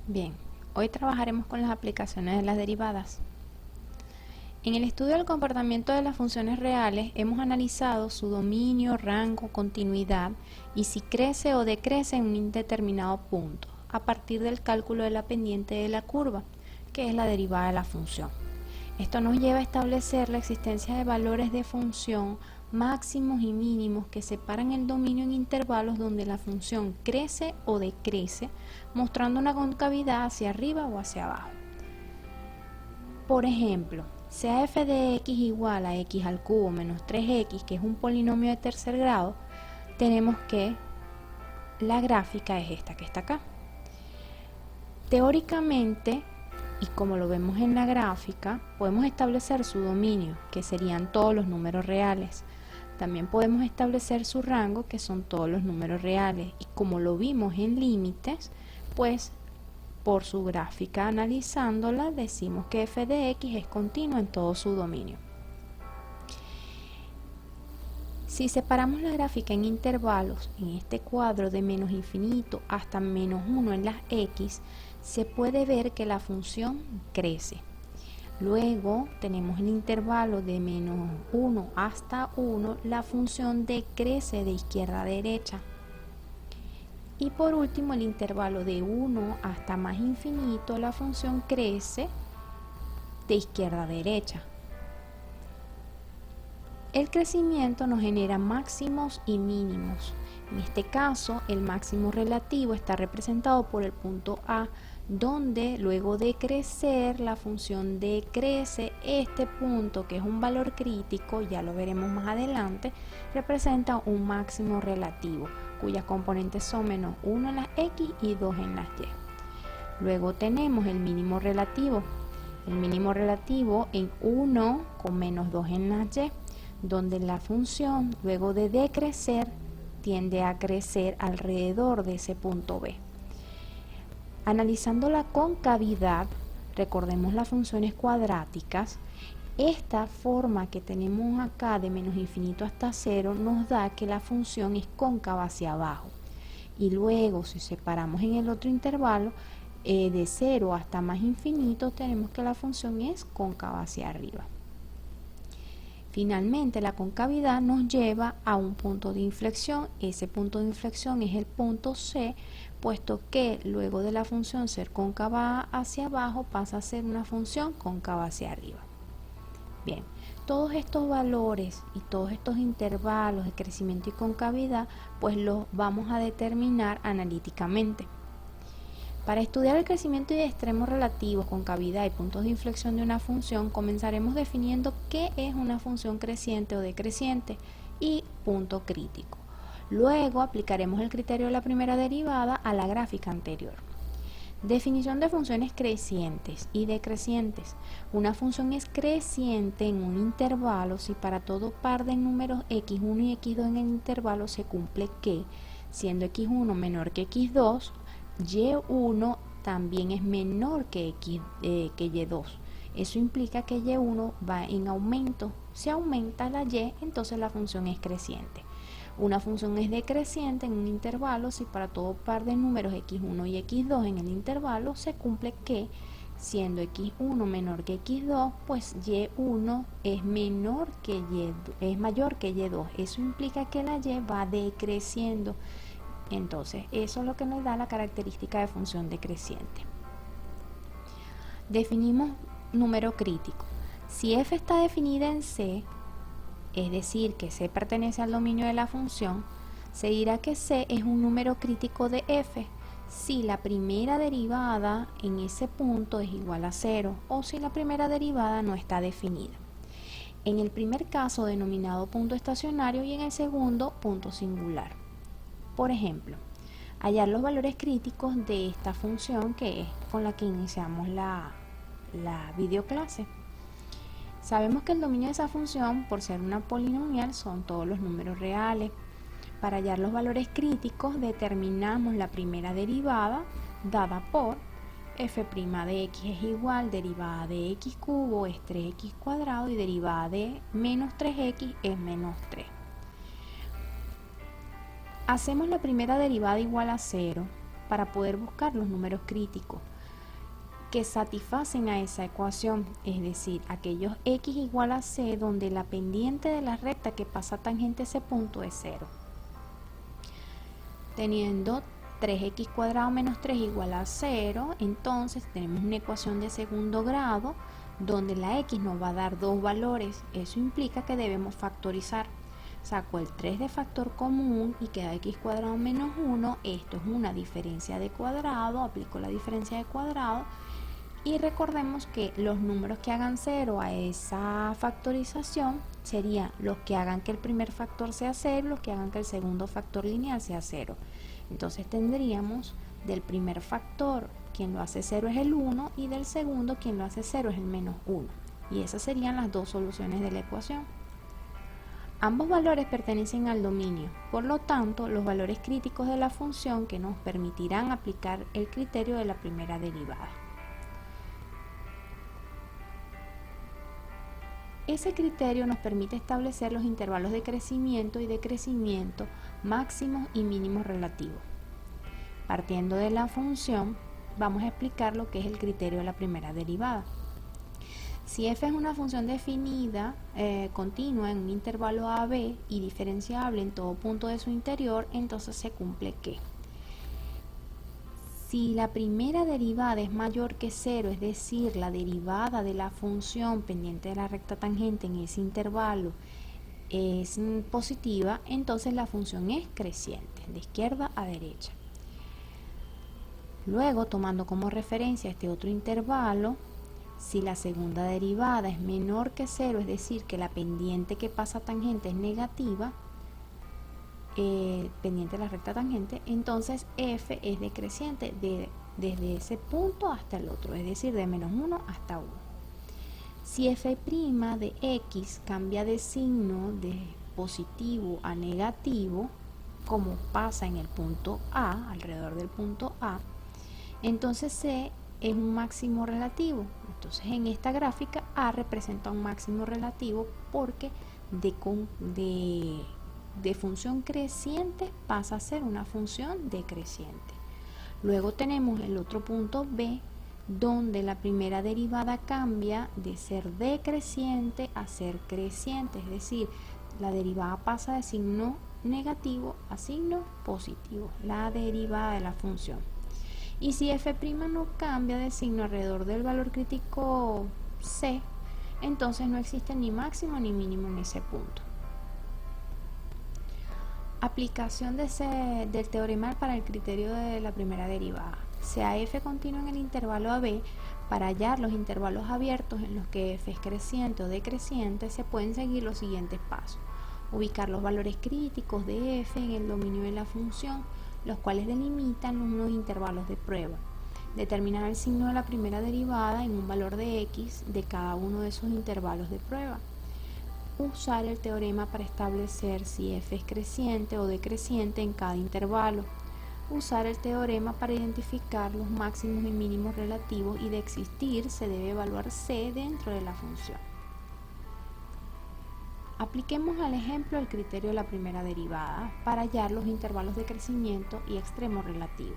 Bien, hoy trabajaremos con las aplicaciones de las derivadas. En el estudio del comportamiento de las funciones reales hemos analizado su dominio, rango, continuidad y si crece o decrece en un determinado punto a partir del cálculo de la pendiente de la curva, que es la derivada de la función. Esto nos lleva a establecer la existencia de valores de función máximos y mínimos que separan el dominio en intervalos donde la función crece o decrece, mostrando una concavidad hacia arriba o hacia abajo. Por ejemplo, sea f de x igual a x al cubo menos 3x, que es un polinomio de tercer grado, tenemos que la gráfica es esta que está acá. Teóricamente, y como lo vemos en la gráfica, podemos establecer su dominio, que serían todos los números reales. También podemos establecer su rango, que son todos los números reales. Y como lo vimos en límites, pues por su gráfica analizándola decimos que f de x es continua en todo su dominio. Si separamos la gráfica en intervalos, en este cuadro de menos infinito hasta menos 1 en las x, se puede ver que la función crece. Luego tenemos el intervalo de menos 1 hasta 1, la función decrece de izquierda a derecha. Y por último el intervalo de 1 hasta más infinito, la función crece de izquierda a derecha. El crecimiento nos genera máximos y mínimos. En este caso, el máximo relativo está representado por el punto A, donde luego de crecer la función decrece. Este punto, que es un valor crítico, ya lo veremos más adelante, representa un máximo relativo, cuyas componentes son menos 1 en las x y 2 en las y. Luego tenemos el mínimo relativo. El mínimo relativo en 1 con menos 2 en las y, donde la función, luego de decrecer, tiende a crecer alrededor de ese punto B. Analizando la concavidad, recordemos las funciones cuadráticas, esta forma que tenemos acá de menos infinito hasta 0 nos da que la función es cóncava hacia abajo. Y luego, si separamos en el otro intervalo, de 0 hasta más infinito, tenemos que la función es cóncava hacia arriba. Finalmente, la concavidad nos lleva a un punto de inflexión. Ese punto de inflexión es el punto C, puesto que luego de la función ser cóncava hacia abajo pasa a ser una función cóncava hacia arriba. Bien, todos estos valores y todos estos intervalos de crecimiento y concavidad, pues los vamos a determinar analíticamente. Para estudiar el crecimiento y extremos relativos, concavidad y puntos de inflexión de una función, comenzaremos definiendo qué es una función creciente o decreciente y punto crítico. Luego aplicaremos el criterio de la primera derivada a la gráfica anterior. Definición de funciones crecientes y decrecientes. Una función es creciente en un intervalo si para todo par de números x1 y x2 en el intervalo se cumple que, siendo x1 menor que x2, y1 también es menor que y2. Eso implica que y1 va en aumento. Si aumenta la y, entonces la función es creciente. Una función es decreciente en un intervalo si para todo par de números x1 y x2 en el intervalo se cumple que, siendo x1 menor que x2, pues y1 es menor que es mayor que y2. Eso implica que la y va decreciendo. Entonces, eso es lo que nos da la característica de función decreciente. Definimos número crítico. Si f está definida en C, es decir, que C pertenece al dominio de la función, se dirá que C es un número crítico de f si la primera derivada en ese punto es igual a 0 o si la primera derivada no está definida. En el primer caso denominado punto estacionario y en el segundo punto singular. Por ejemplo, hallar los valores críticos de esta función que es con la que iniciamos la videoclase. Sabemos que el dominio de esa función, por ser una polinomial, son todos los números reales. Para hallar los valores críticos, determinamos la primera derivada dada por f' de x es igual, derivada de x cubo es 3x cuadrado y derivada de menos 3x es menos 3. Hacemos la primera derivada igual a 0 para poder buscar los números críticos. que satisfacen a esa ecuación, es decir, aquellos x igual a c donde la pendiente de la recta que pasa tangente a ese punto es 0. Teniendo 3x cuadrado menos 3 igual a 0, entonces tenemos una ecuación de segundo grado donde la x nos va a dar dos valores. Eso implica que debemos factorizar. Saco el 3 de factor común y queda x cuadrado menos 1. Esto es una diferencia de cuadrado, aplico la diferencia de cuadrado. Y recordemos que los números que hagan 0 a esa factorización serían los que hagan que el primer factor sea 0, los que hagan que el segundo factor lineal sea 0. Entonces tendríamos del primer factor, quien lo hace 0 es el 1, y del segundo, quien lo hace 0 es el menos 1. Y esas serían las dos soluciones de la ecuación. Ambos valores pertenecen al dominio, por lo tanto, los valores críticos de la función que nos permitirán aplicar el criterio de la primera derivada. Ese criterio nos permite establecer los intervalos de crecimiento y decrecimiento máximos y mínimos relativos. Partiendo de la función, vamos a explicar lo que es el criterio de la primera derivada. Si f es una función definida, continua en un intervalo a,b y diferenciable en todo punto de su interior, entonces se cumple que si la primera derivada es mayor que 0, es decir, la derivada de la función pendiente de la recta tangente en ese intervalo es positiva, entonces la función es creciente, de izquierda a derecha. Luego, tomando como referencia este otro intervalo, si la segunda derivada es menor que 0, es decir, que la pendiente que pasa tangente es negativa, pendiente de la recta tangente, entonces f es decreciente desde ese punto hasta el otro, es decir, de menos 1 hasta 1. Si f' de x cambia de signo de positivo a negativo, como pasa en el punto A, alrededor del punto A, entonces C es un máximo relativo. Entonces en esta gráfica A representa un máximo relativo porque de función creciente pasa a ser una función decreciente. Luego tenemos el otro punto B, donde la primera derivada cambia de ser decreciente a ser creciente, es decir, la derivada pasa de signo negativo a signo positivo, la derivada de la función. Y si f' no cambia de signo alrededor del valor crítico C, entonces no existe ni máximo ni mínimo en ese punto. Aplicación del teorema para el criterio de la primera derivada. Sea f continuo en el intervalo AB, para hallar los intervalos abiertos en los que f es creciente o decreciente, se pueden seguir los siguientes pasos. Ubicar los valores críticos de f en el dominio de la función, los cuales delimitan unos intervalos de prueba. Determinar el signo de la primera derivada en un valor de x de cada uno de esos intervalos de prueba. Usar el teorema para establecer si f es creciente o decreciente en cada intervalo. Usar el teorema para identificar los máximos y mínimos relativos, y de existir se debe evaluar c dentro de la función. Apliquemos al ejemplo el criterio de la primera derivada para hallar los intervalos de crecimiento y extremo relativo.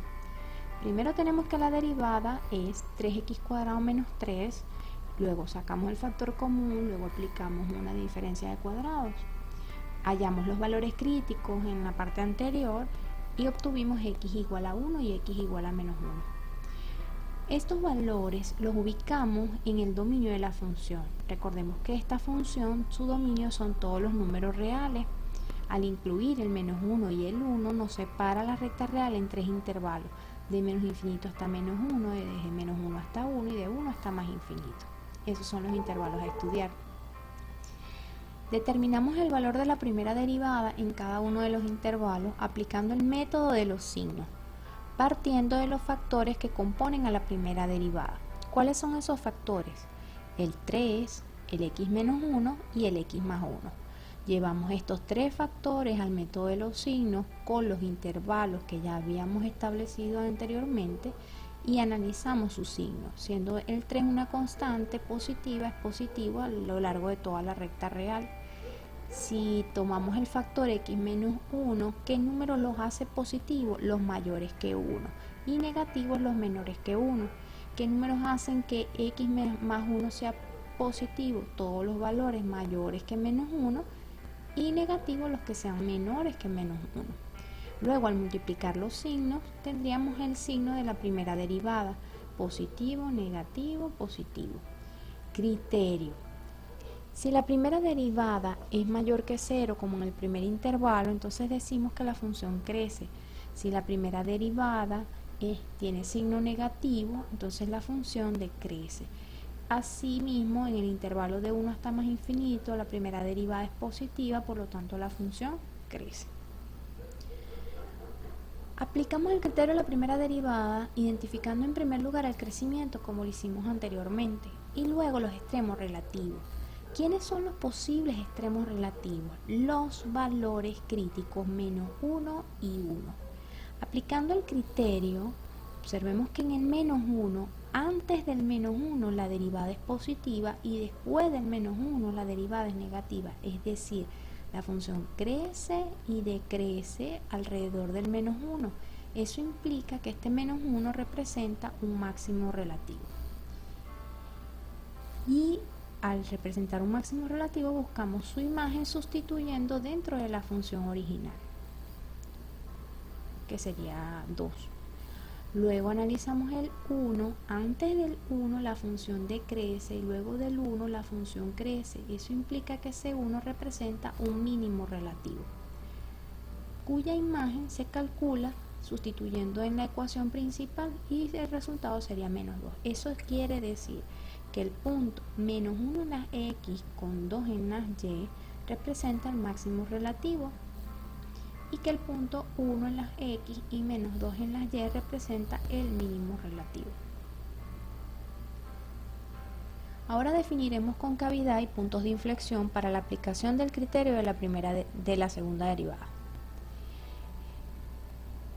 Primero tenemos que la derivada es 3x cuadrado menos 3, luego sacamos el factor común, luego aplicamos una diferencia de cuadrados. Hallamos los valores críticos en la parte anterior y obtuvimos x igual a 1 y x igual a menos 1. Estos valores los ubicamos en el dominio de la función. Recordemos que esta función, su dominio son todos los números reales. Al incluir el menos 1 y el 1, nos separa la recta real en tres intervalos, de menos infinito hasta menos 1, desde menos 1 hasta 1 y de 1 hasta más infinito. Esos son los intervalos a estudiar. Determinamos el valor de la primera derivada en cada uno de los intervalos aplicando el método de los signos, partiendo de los factores que componen a la primera derivada. ¿Cuáles son esos factores? El 3, el x menos 1 y el x más 1. Llevamos estos tres factores al método de los signos con los intervalos que ya habíamos establecido anteriormente y analizamos su signo. Siendo el 3 una constante positiva, es positivo a lo largo de toda la recta real. Si tomamos el factor x menos 1, ¿qué números los hace positivos? Los mayores que 1, y negativos los menores que 1. ¿Qué números hacen que x más 1 sea positivo? Todos los valores mayores que menos 1 y negativos los que sean menores que menos 1. Luego, al multiplicar los signos, tendríamos el signo de la primera derivada, positivo, negativo, positivo. Criterio. Si la primera derivada es mayor que 0, como en el primer intervalo, entonces decimos que la función crece. Si la primera derivada tiene signo negativo, entonces la función decrece. Asimismo, en el intervalo de 1 hasta más infinito, la primera derivada es positiva, por lo tanto la función crece. Aplicamos el criterio de la primera derivada, identificando en primer lugar el crecimiento, como lo hicimos anteriormente, y luego los extremos relativos. ¿Quiénes son los posibles extremos relativos? Los valores críticos menos 1 y 1. Aplicando el criterio, observemos que en el menos 1, antes del menos 1 la derivada es positiva y después del menos 1 la derivada es negativa, es decir, la función crece y decrece alrededor del menos 1. Eso implica que este menos 1 representa un máximo relativo. Y al representar un máximo relativo buscamos su imagen sustituyendo dentro de la función original, que sería 2. Luego analizamos el 1, antes del 1 la función decrece y luego del 1 la función crece. Eso implica que ese 1 representa un mínimo relativo, cuya imagen se calcula sustituyendo en la ecuación principal y el resultado sería menos 2. Eso quiere decir que el punto menos 1 en las x con 2 en las y representa el máximo relativo, y que el punto 1 en las x y menos 2 en las y representa el mínimo relativo. Ahora definiremos concavidad y puntos de inflexión para la aplicación del criterio de la segunda derivada.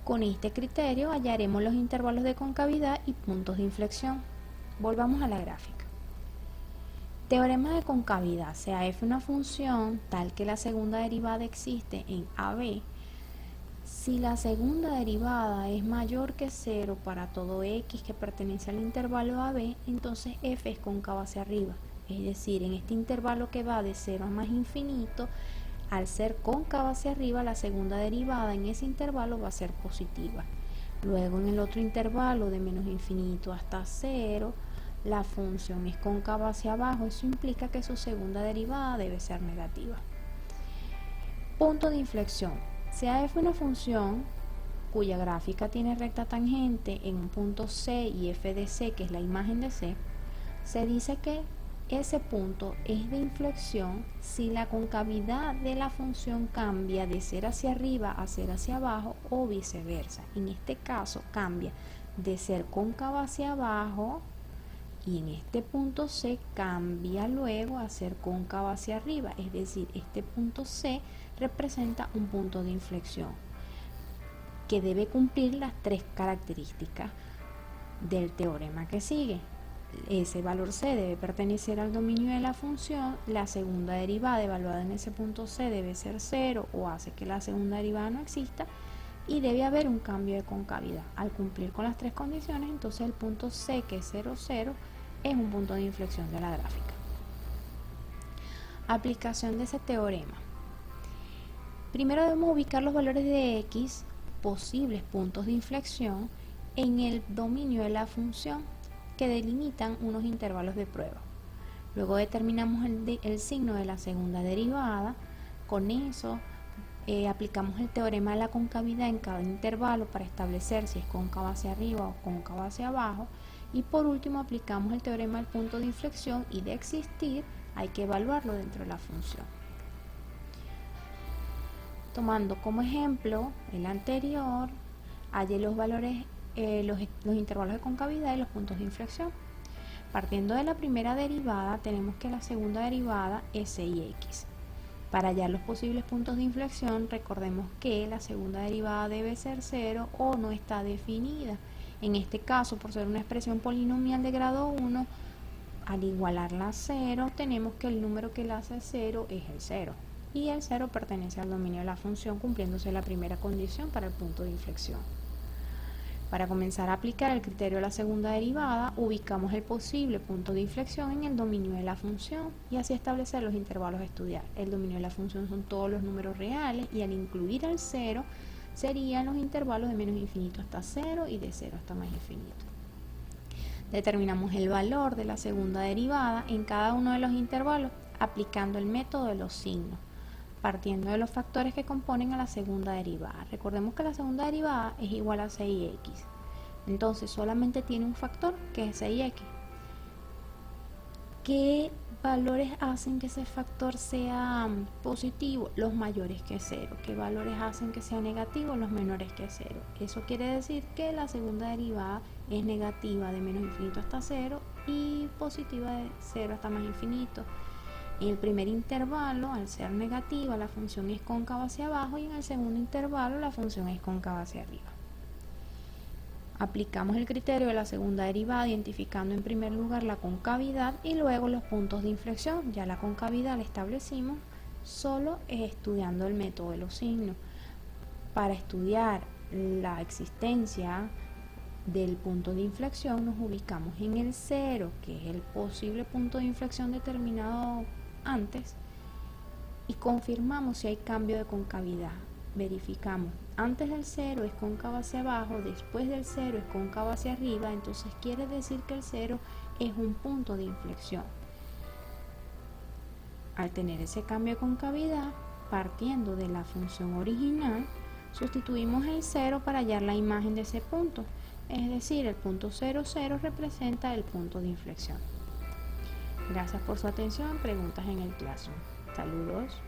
Con este criterio hallaremos los intervalos de concavidad y puntos de inflexión. Volvamos a la gráfica. Teorema de concavidad. Sea f una función tal que la segunda derivada existe en AB. Si la segunda derivada es mayor que 0 para todo x que pertenece al intervalo AB, entonces f es cóncava hacia arriba. Es decir, en este intervalo que va de 0 a más infinito, al ser cóncava hacia arriba, la segunda derivada en ese intervalo va a ser positiva. Luego en el otro intervalo de menos infinito hasta 0, la función es cóncava hacia abajo. Eso implica que su segunda derivada debe ser negativa. Punto de inflexión. Sea f una función cuya gráfica tiene recta tangente en un punto C y f de C, que es la imagen de C, se dice que ese punto es de inflexión si la concavidad de la función cambia de ser hacia arriba a ser hacia abajo o viceversa. En este caso cambia de ser cóncava hacia abajo y en este punto C cambia luego a ser cóncava hacia arriba, es decir, este punto C representa un punto de inflexión que debe cumplir las tres características del teorema que sigue. Ese valor C debe pertenecer al dominio de la función, la segunda derivada evaluada en ese punto C debe ser 0 o hace que la segunda derivada no exista, y debe haber un cambio de concavidad. Al cumplir con las tres condiciones, entonces el punto C, que es 0, 0, es un punto de inflexión de la gráfica. Aplicación de ese teorema. Primero debemos ubicar los valores de x, posibles puntos de inflexión, en el dominio de la función que delimitan unos intervalos de prueba. Luego determinamos el signo de la segunda derivada. Con eso aplicamos el teorema de la concavidad en cada intervalo para establecer si es cóncava hacia arriba o cóncava hacia abajo. Y por último aplicamos el teorema del punto de inflexión, y de existir hay que evaluarlo dentro de la función. Tomando como ejemplo el anterior, hallé los valores, los intervalos de concavidad y los puntos de inflexión. Partiendo de la primera derivada, tenemos que la segunda derivada es 6x. Para hallar los posibles puntos de inflexión, recordemos que la segunda derivada debe ser 0 o no está definida. En este caso, por ser una expresión polinomial de grado 1, al igualarla a 0, tenemos que el número que la hace 0 es el 0. Y el 0 pertenece al dominio de la función, cumpliéndose la primera condición para el punto de inflexión. Para comenzar a aplicar el criterio de la segunda derivada, ubicamos el posible punto de inflexión en el dominio de la función y así establecer los intervalos a estudiar. El dominio de la función son todos los números reales y al incluir el 0 serían los intervalos de menos infinito hasta 0 y de 0 hasta más infinito. Determinamos el valor de la segunda derivada en cada uno de los intervalos aplicando el método de los signos, partiendo de los factores que componen a la segunda derivada. Recordemos que la segunda derivada es igual a 6x. Entonces solamente tiene un factor que es 6x. ¿Qué valores hacen que ese factor sea positivo? Los mayores que 0. ¿Qué valores hacen que sea negativo? Los menores que 0. Eso quiere decir que la segunda derivada es negativa de menos infinito hasta 0 y positiva de 0 hasta más infinito. En el primer intervalo, al ser negativa, la función es cóncava hacia abajo y en el segundo intervalo la función es cóncava hacia arriba. Aplicamos el criterio de la segunda derivada identificando en primer lugar la concavidad y luego los puntos de inflexión. Ya la concavidad la establecimos solo estudiando el método de los signos. Para estudiar la existencia del punto de inflexión nos ubicamos en el 0, que es el posible punto de inflexión determinado antes, y confirmamos si hay cambio de concavidad. Verificamos, antes del 0 es cóncavo hacia abajo, después del 0 es cóncavo hacia arriba, entonces quiere decir que el 0 es un punto de inflexión. Al tener ese cambio de concavidad, partiendo de la función original, sustituimos el 0 para hallar la imagen de ese punto, es decir, el punto 0, 0 representa el punto de inflexión. Gracias por su atención. Preguntas en el Classroom. Saludos.